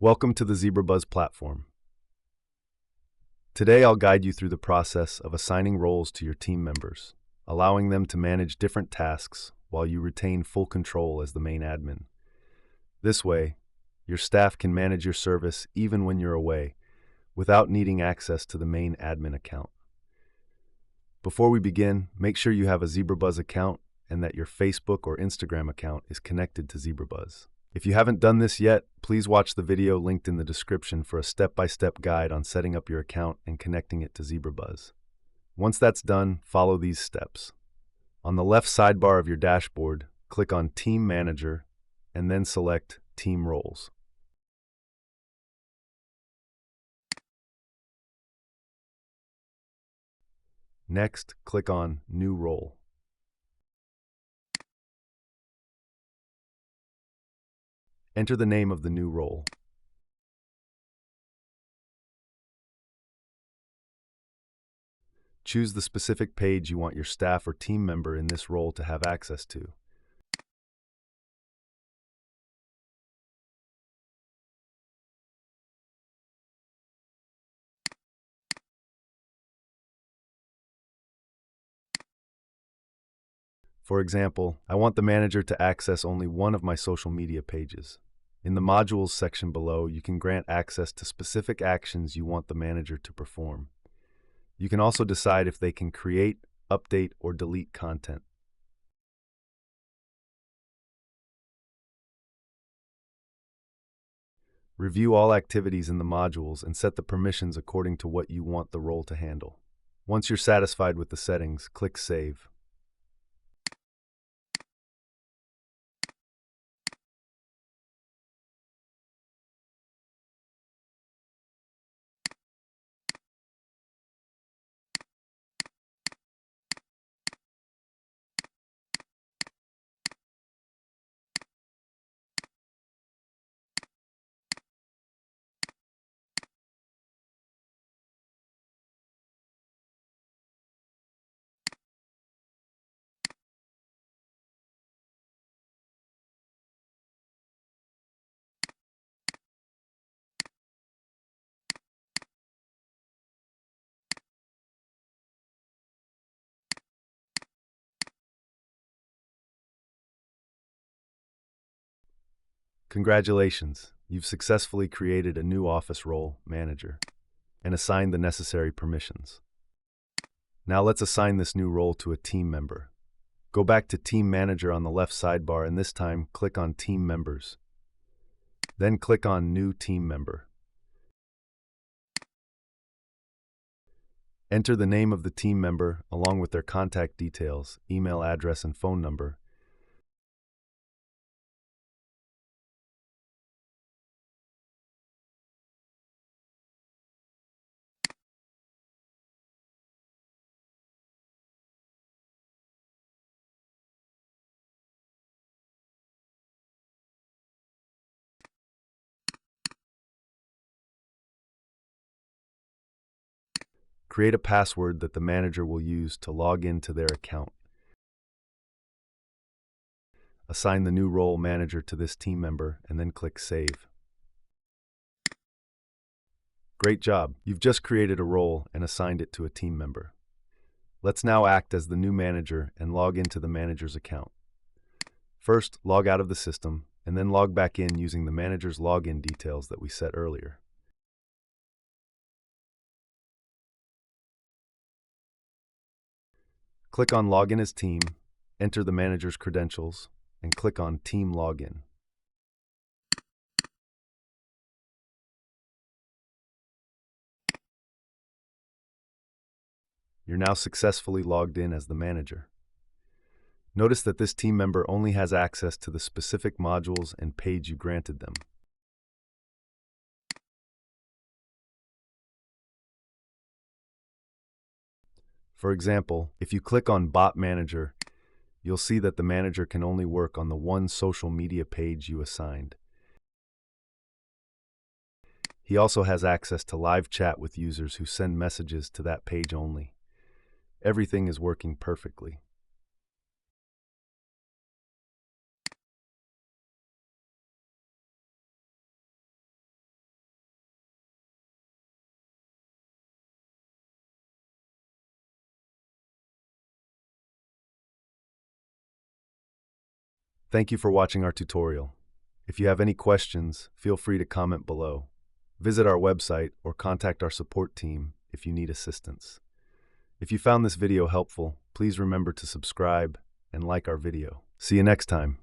Welcome to the Zebrabuzz platform. Today I'll guide you through the process of assigning roles to your team members, allowing them to manage different tasks while you retain full control as the main admin. This way, your staff can manage your service even when you're away, without needing access to the main admin account. Before we begin, make sure you have a Zebrabuzz account and that your Facebook or Instagram account is connected to Zebrabuzz. If you haven't done this yet, please watch the video linked in the description for a step-by-step guide on setting up your account and connecting it to Zebrabuzz. Once that's done, follow these steps. On the left sidebar of your dashboard, click on Team Manager and then select Team Roles. Next, click on New Role. Enter the name of the new role. Choose the specific page you want your staff or team member in this role to have access to. For example, I want the manager to access only one of my social media pages. In the Modules section below, you can grant access to specific actions you want the manager to perform. You can also decide if they can create, update, or delete content. Review all activities in the modules and set the permissions according to what you want the role to handle. Once you're satisfied with the settings, click Save. Congratulations, you've successfully created a new office role, Manager, and assigned the necessary permissions. Now let's assign this new role to a team member. Go back to Team Manager on the left sidebar and this time click on Team Members. Then click on New Team Member. Enter the name of the team member along with their contact details, email address, and phone number. Create a password that the manager will use to log into their account. Assign the new role Manager to this team member and then click Save. Great job! You've just created a role and assigned it to a team member. Let's now act as the new manager and log into the manager's account. First, log out of the system and then log back in using the manager's login details that we set earlier. Click on Login as Team, enter the manager's credentials, and click on Team Login. You're now successfully logged in as the manager. Notice that this team member only has access to the specific modules and page you granted them. For example, if you click on Bot Manager, you'll see that the manager can only work on the one social media page you assigned. He also has access to live chat with users who send messages to that page only. Everything is working perfectly. Thank you for watching our tutorial. If you have any questions, feel free to comment below. Visit our website or contact our support team if you need assistance. If you found this video helpful, please remember to subscribe and like our video. See you next time.